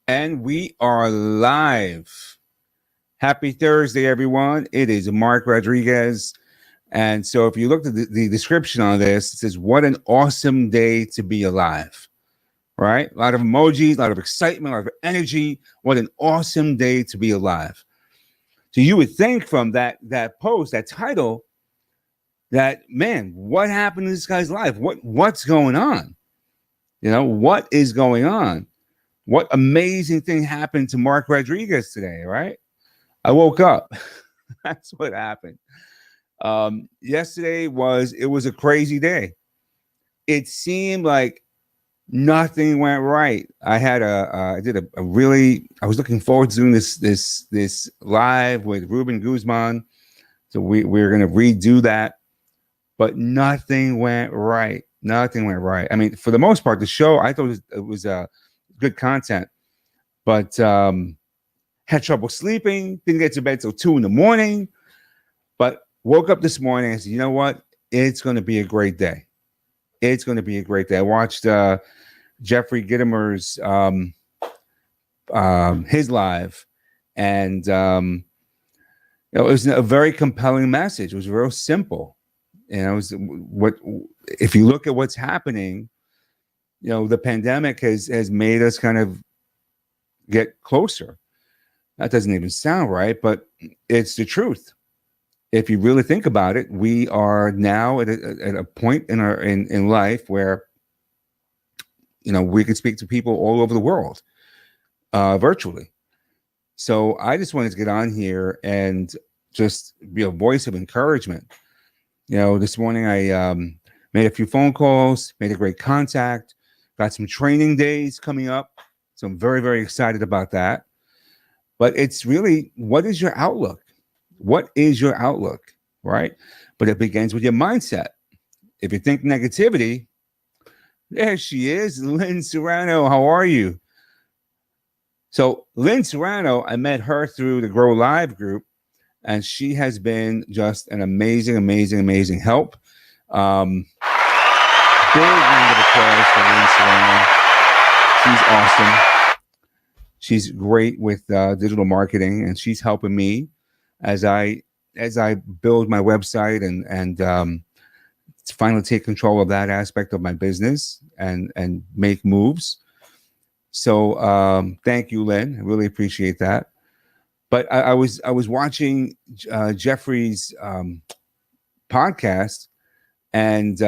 And we are live. Happy Thursday, everyone. It is Mark Rodriguez. And so, if you look at the description on this, it says, "What an awesome day to be alive." Right? A lot of emojis, a lot of excitement, a lot of energy. What an awesome day to be alive. So, you would think from that post, that title, that man, what happened to this guy's life? What's going on? What is going on? What amazing thing happened to Mark Rodriguez today, right? I woke up. That's what happened. Yesterday was a crazy day. It seemed like nothing went right. I did a really, I was looking forward to doing this live with Ruben Guzman. So we're going to redo that, but nothing went right. Nothing went right. I mean, for the most part, the show, I thought it was good content, but had trouble sleeping, didn't get to bed till 2 a.m, but woke up this morning and said, you know what? It's going to be a great day. It's going to be a great day. I watched Jeffrey Gitomer's his live, and it was a very compelling message. It was real simple. It was what if you look at what's happening, the pandemic has made us kind of get closer. That doesn't even sound right, but it's the truth. If you really think about it, we are now at a point in life where we can speak to people all over the world virtually. So I just wanted to get on here and just be a voice of encouragement. This morning I made a few phone calls, made a great contact, got some training days coming up. So I'm very, very excited about that. But it's really, what is your outlook? What is your outlook, right? But it begins with your mindset. If you think negativity, there she is, Lynn Serrano. How are you? So Lynn Serrano, I met her through the Grow Live group, and she has been just an amazing, amazing, amazing help. Big round of applause for Lynn Serrano. She's awesome. She's great with digital marketing, and she's helping me as I build my website and finally take control of that aspect of my business and make moves. So thank you, Lynn. I really appreciate that. But I was watching Jeffrey's podcast, and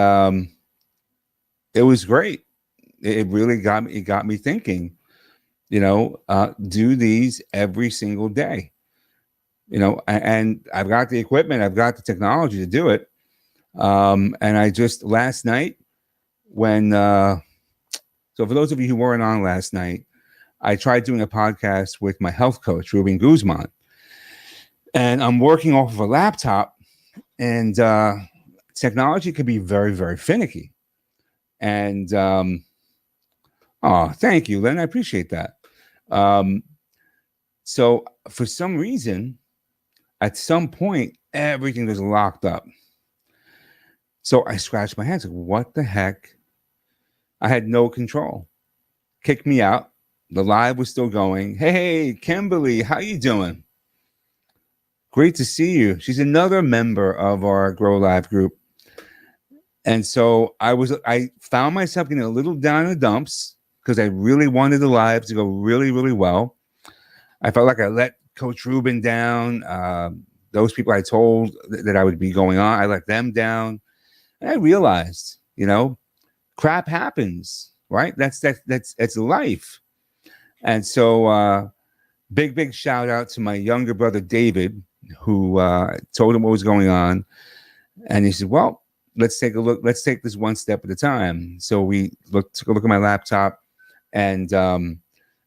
it was great. It really got me thinking. Do these every single day. And I've got the equipment, I've got the technology to do it. And I just last night so for those of you who weren't on last night, I tried doing a podcast with my health coach, Ruben Guzman. And I'm working off of a laptop, and technology can be very, very finicky. And thank you, Lynn. I appreciate that. So for some reason, at some point, everything was locked up. So I scratched my head. Like, what the heck? I had no control. Kicked me out. The live was still going. Hey, Kimberly, how you doing? Great to see you. She's another member of our Grow Live group. And so I found myself getting a little down in the dumps because I really wanted the live to go really, really well. I felt like I let Coach Ruben down. Those people I told that I would be going on, I let them down. And I realized, crap happens, right? That's life. And so big shout out to my younger brother, David, who told him what was going on. And he said, well, let's take a look. Let's take this one step at a time. So we took a look at my laptop and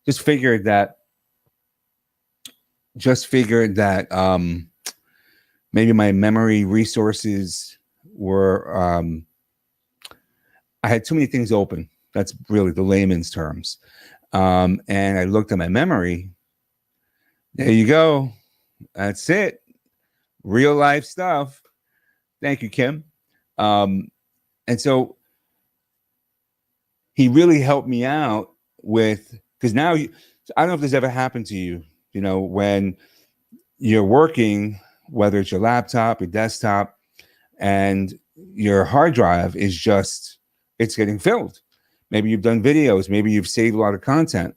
just figured that maybe my memory resources were, I had too many things open. That's really the layman's terms. And I looked at my memory. There you go. That's it. Real life stuff. Thank you, Kim. And so he really helped me out with, because now So I don't know if this ever happened to you, when you're working, whether it's your laptop, your desktop, and your hard drive is just, it's getting filled. Maybe you've done videos, maybe you've saved a lot of content.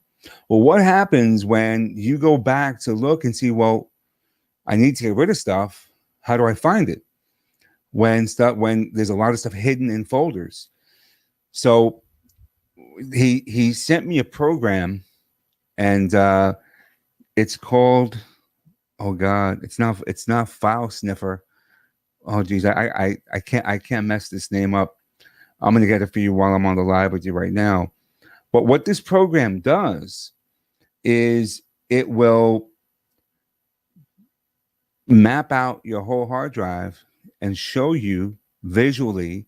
Well, what happens when you go back to look and see, well, I need to get rid of stuff. How do I find it? When there's a lot of stuff hidden in folders. So he sent me a program, and it's called, oh God, it's not File Sniffer. Oh geez, I can't mess this name up. I'm gonna get it for you while I'm on the live with you right now. But what this program does is it will map out your whole hard drive and show you visually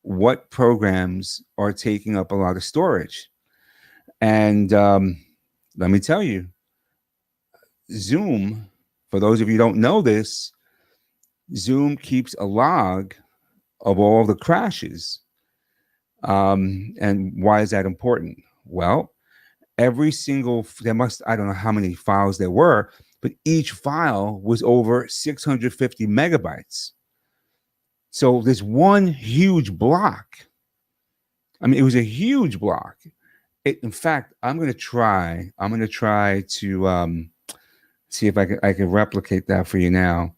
what programs are taking up a lot of storage. And let me tell you, Zoom, for those of you who don't know this, Zoom keeps a log of all the crashes. And why is that important? Well, I don't know how many files there were, but each file was over 650 megabytes. So this one huge block, I mean, it was a huge block. In fact, I'm going to try to see if I can replicate that for you now.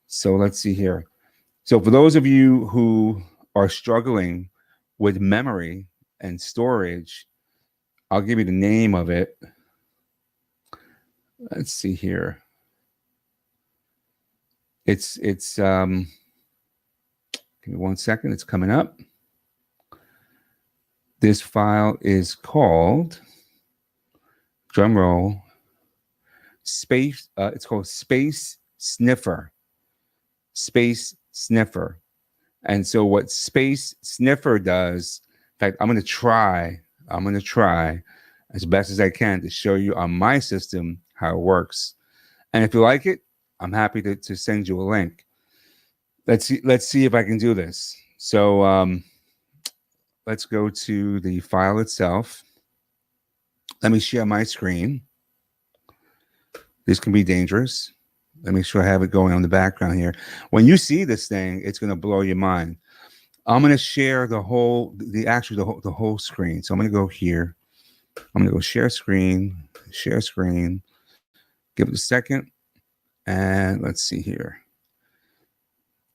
So let's see here. So for those of you who are struggling with memory and storage, I'll give you the name of it. Let's see here. It's give me 1 second. It's coming up. This file is called, drum roll, space. It's called Space Sniffer. Space Sniffer. And so what Space Sniffer does, in fact, I'm going to try as best as I can to show you on my system how it works. And if you like it, I'm happy to send you a link. Let's see if I can do this. So let's go to the file itself. Let me share my screen. This can be dangerous. Let me make sure I have it going on the background here. When you see this thing, it's going to blow your mind. I'm going to share the whole screen. So I'm going to go here. I'm going to go share screen. Give it a second. And let's see here.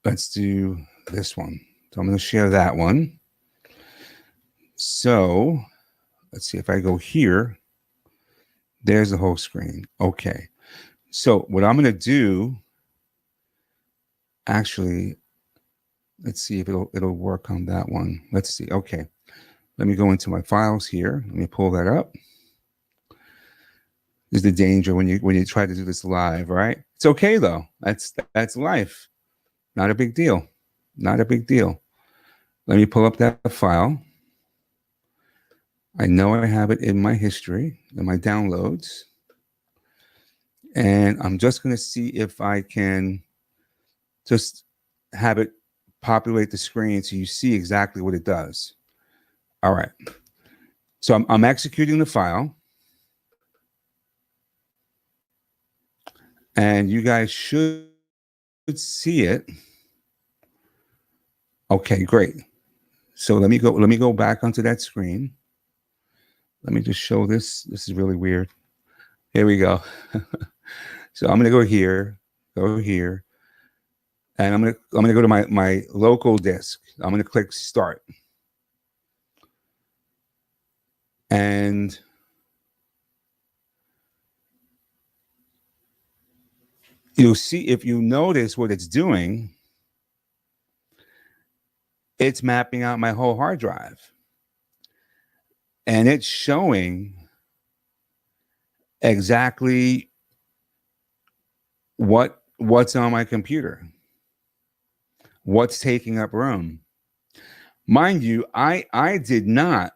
Let's do this one. So I'm going to share that one. So let's see if I go here. There's the whole screen. Okay. So what I'm going to do, actually, let's see if it'll work on that one. Let's see. Okay. Let me go into my files here. Let me pull that up. This is the danger when you try to do this live, right? It's okay though. That's life. Not a big deal. Not a big deal. Let me pull up that file. I know I have it in my history, in my downloads. And I'm just going to see if I can just have it populate the screen so you see exactly what it does. All right. So I'm executing the file. And you guys should see it. Okay, great. So let me go back onto that screen. Let me just show this. This is really weird. Here we go. So I'm going to go here, and I'm going to go to my local disk. I'm going to click start. And you'll see, if you notice what it's doing, it's mapping out my whole hard drive. And it's showing exactly what's on my computer, what's taking up room. Mind you, I did not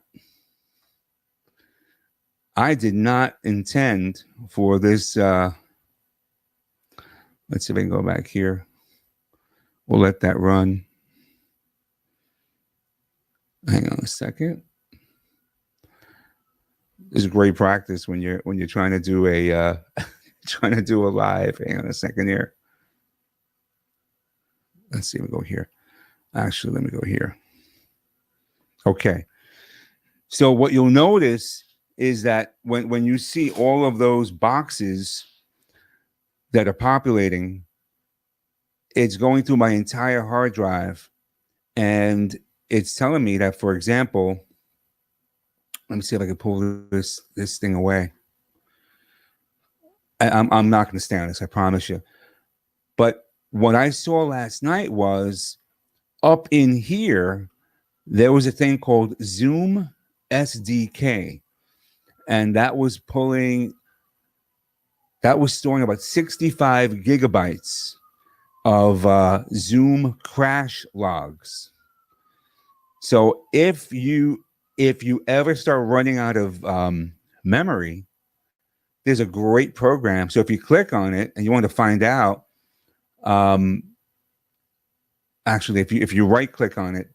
intend for this. Let's see if I can go back here. We'll let that run. Hang on a second. This is great practice when you're trying to do a trying to do a live. Hang on a second here. Let's see. We go here. Actually, let me go here. Okay. So what you'll notice is that when you see all of those boxes that are populating, it's going through my entire hard drive, and it's telling me that, for example, let me see if I can pull this thing away. I'm not going to stay on this, I promise you. But what I saw last night was up in here, there was a thing called Zoom SDK, and that was storing about 65 gigabytes of Zoom crash logs. So if you ever start running out of memory, there's a great program. So if you click on it and you want to find out, actually, if you right click on it,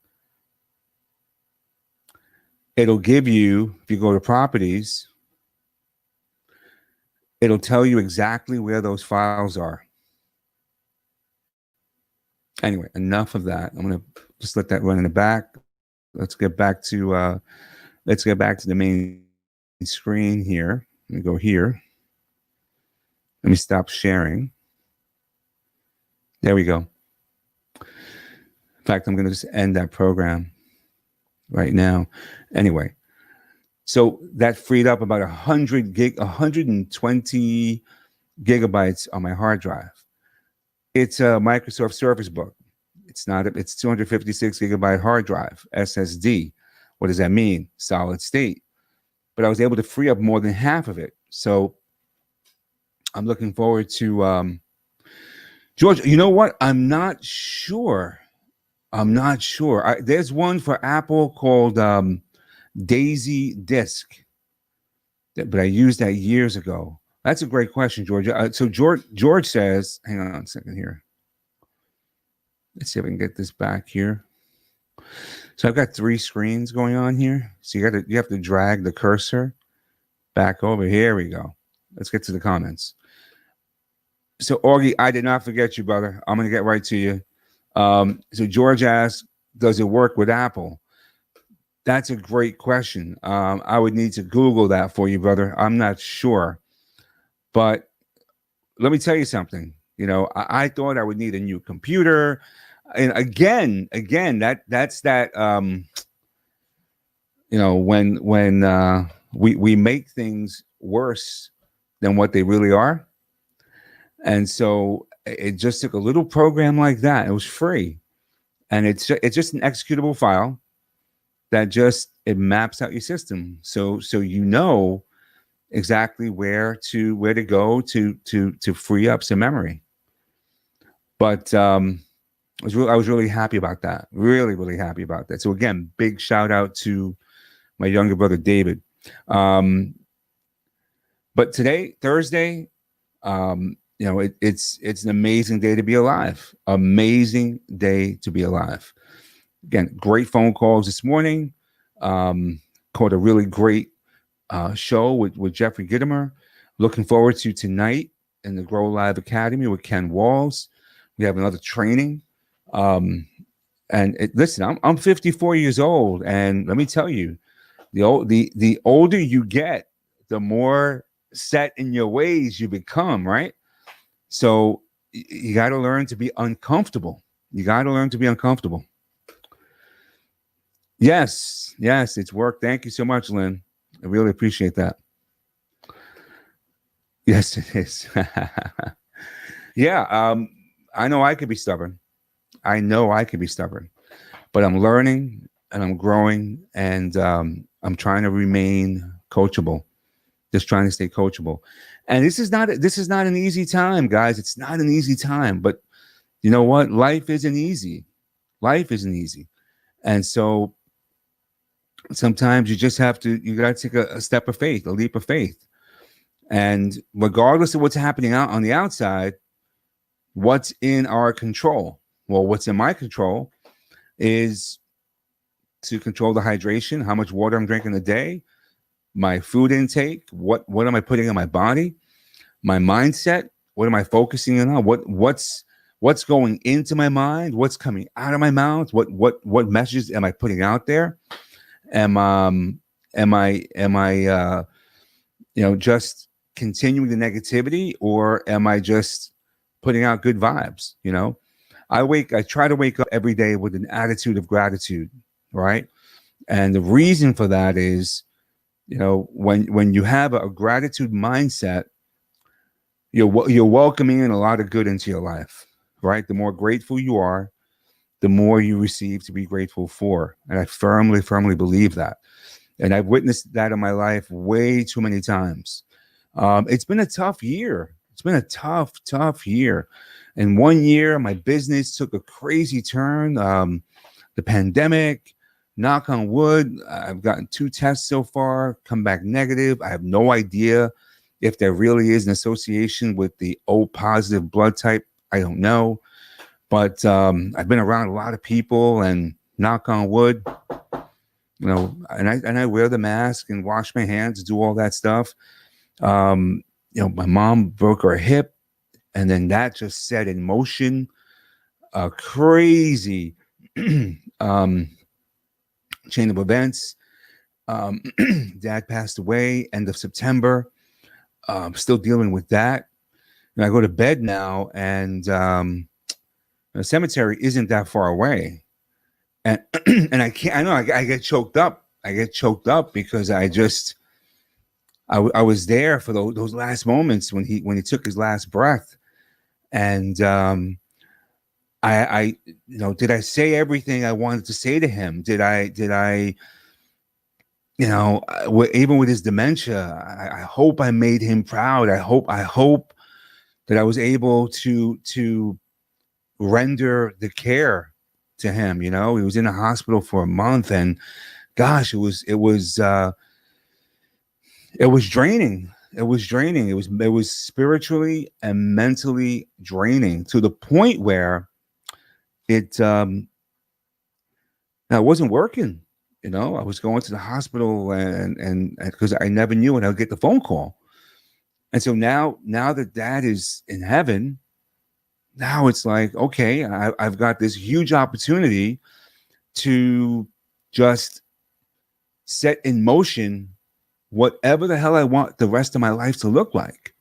it'll give you, if you go to properties, it'll tell you exactly where those files are. Anyway, enough of that. I'm going to just let that run in the back. Let's get back to the main screen here. Let me go here. Let me stop sharing. There we go. In fact, I'm going to just end that program right now. Anyway, so that freed up about 120 gigabytes on my hard drive. It's a Microsoft Surface Book. It's 256 gigabyte hard drive, SSD. What does that mean? Solid state. But I was able to free up more than half of it. So I'm looking forward to George. You know what? I'm not sure. There's one for Apple called Daisy Disk, but I used that years ago. That's a great question, George. So George says, hang on a second here. Let's see if I can get this back here. So I've got 3 screens going on here. So you have to drag the cursor back over. Here we go. Let's get to the comments. So Augie, I did not forget you, brother. I'm going to get right to you. So George asked, does it work with Apple? That's a great question. I would need to Google that for you, brother. I'm not sure. But let me tell you something. You know, I thought I would need a new computer. And again, that's that, you know, when we make things worse than what they really are. And so it just took a little program like that. It was free. And it's just an executable file that it maps out your system. So you know exactly where to go to free up some memory. But I was really happy about that. Really happy about that. So again, big shout out to my younger brother David. But today, Thursday, you know, it's an amazing day to be alive. Amazing day to be alive. Again, great phone calls this morning. Caught a really great show with Jeffrey Gittimer. Looking forward to tonight in the Grow Live Academy with Ken Walls. We have another training. Listen, I'm 54 years old, and let me tell you, the older you get, the more set in your ways you become, right? So you got to learn to be uncomfortable. Yes, it's work. Thank you so much, Lynn. I really appreciate that. Yes, it is. Yeah, I know I could be stubborn. But I'm learning and I'm growing, and I'm trying to remain coachable. Just trying to stay coachable. And this is not an easy time, guys. It's not an easy time, but you know what? Life isn't easy. And so sometimes you just got to take a step of faith, a leap of faith. And regardless of what's happening out on the outside, what's in our control? Well, what's in my control is to control the hydration, how much water I'm drinking a day, my food intake, what am I putting in my body, my mindset, what am I focusing on, what's going into my mind, what's coming out of my mouth, what messages am I putting out there? Am I just continuing the negativity, or am I just putting out good vibes? I try to wake up every day with an attitude of gratitude, right? And the reason for that is, when you have a gratitude mindset, you're welcoming in a lot of good into your life, right? The more grateful you are, the more you receive to be grateful for. And I firmly, firmly believe that. And I've witnessed that in my life way too many times. It's been a tough year. It's been a tough year. And 1 year, my business took a crazy turn. The pandemic, knock on wood, I've gotten 2 tests so far, come back negative. I have no idea if there really is an association with the O positive blood type. I don't know. But I've been around a lot of people, and knock on wood, and I wear the mask and wash my hands, do all that stuff. My mom broke her hip, and then that just set in motion a crazy chain of events. Dad passed away end of September. Still dealing with that. And I go to bed now, and the cemetery isn't that far away. And and I can't. I know I get choked up. I get choked up because I was there for those last moments when he took his last breath, and I did I say everything I wanted to say to him? Did I even with his dementia, I hope I made him proud. I hope that I was able to render the care to him. He was in the hospital for a month, and gosh, it was draining. It was draining. It was spiritually and mentally draining, to the point where it wasn't working. I was going to the hospital, and because I never knew when I would get the phone call. And so now that Dad is in heaven, now it's like, okay, I've got this huge opportunity to just set in motion whatever the hell I want the rest of my life to look like.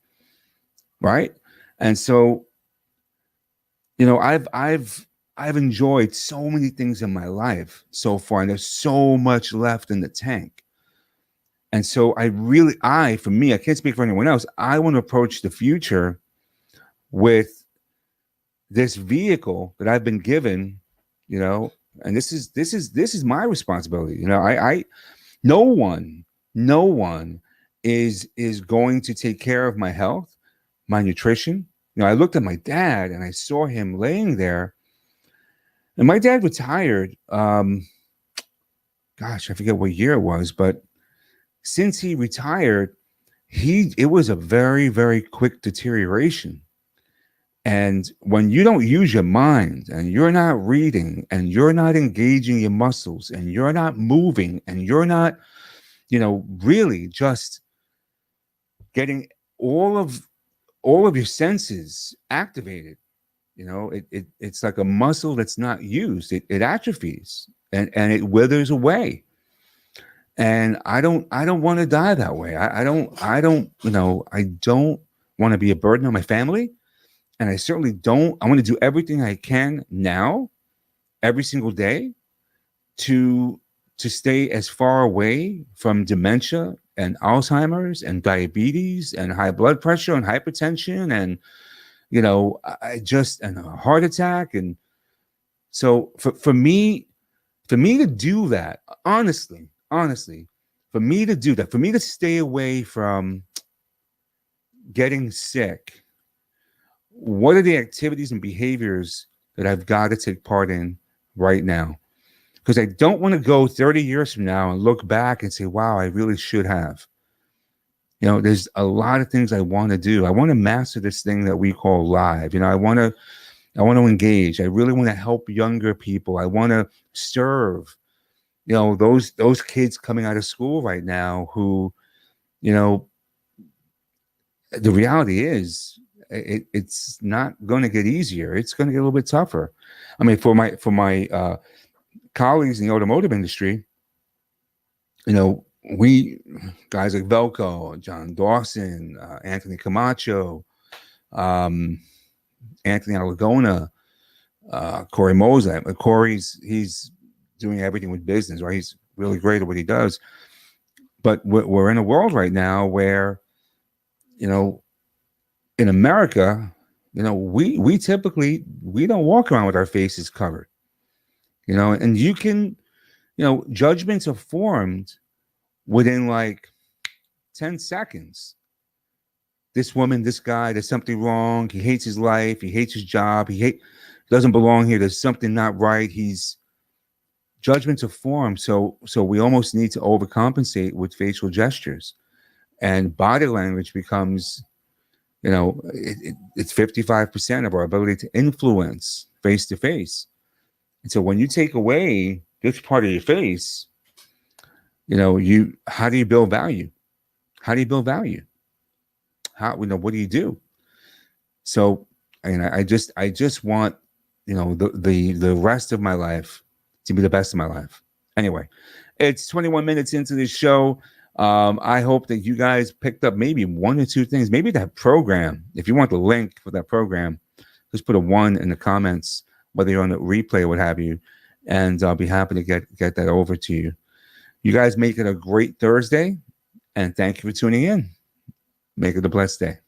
Right. And so, I've enjoyed so many things in my life so far, and there's so much left in the tank. And so for me, I can't speak for anyone else, I want to approach the future with this vehicle that I've been given, and this is my responsibility. No one is going to take care of my health, my nutrition. I looked at my dad, and I saw him laying there, and my dad retired. Gosh, I forget what year it was, but since he retired, it was a very, very quick deterioration. And when you don't use your mind, and you're not reading, and you're not engaging your muscles, and you're not moving, and you're not, really just getting all of your senses activated, it's like a muscle that's not used. It atrophies, and it withers away. And I don't want to die that way. I don't want to be a burden on my family. And I certainly don't. I want to do everything I can now, every single day, to stay as far away from dementia and Alzheimer's and diabetes and high blood pressure and hypertension and and a heart attack. And so for me to do that, honestly, for me to stay away from getting sick, what are the activities and behaviors that I've got to take part in right now? Because I don't want to go 30 years from now and look back and say, wow, I really should have. There's a lot of things I want to do. I want to master this thing that we call live. I want to engage. I really want to help younger people. I want to serve, those kids coming out of school right now who you know, the reality is it's not going to get easier. It's going to get a little bit tougher. I mean, for my colleagues in the automotive industry, we guys like Velco, John Dawson, Anthony Camacho, um, Anthony Alagona, Corey Mosley. He's doing everything with business, right? He's really great at what he does. But we're in a world right now where, in America, we typically we don't walk around with our faces covered, and you can, judgments are formed within like 10 seconds. This woman, this guy, there's something wrong. He hates his life. He hates his job. Doesn't belong here. There's something not right. Judgments are formed. So we almost need to overcompensate with facial gestures, and body language becomes, it's 55% of our ability to influence face to face. And so when you take away this part of your face, how do you build value? How do you build value? What do you do? So, I just want, the rest of my life to be the best of my life. Anyway, it's 21 minutes into this show. I hope that you guys picked up maybe one or two things. Maybe that program, if you want the link for that program, just put a 1 in the comments, whether you're on the replay or what have you, and I'll be happy to get that over to you. You guys make it a great Thursday, and thank you for tuning in. Make it a blessed day.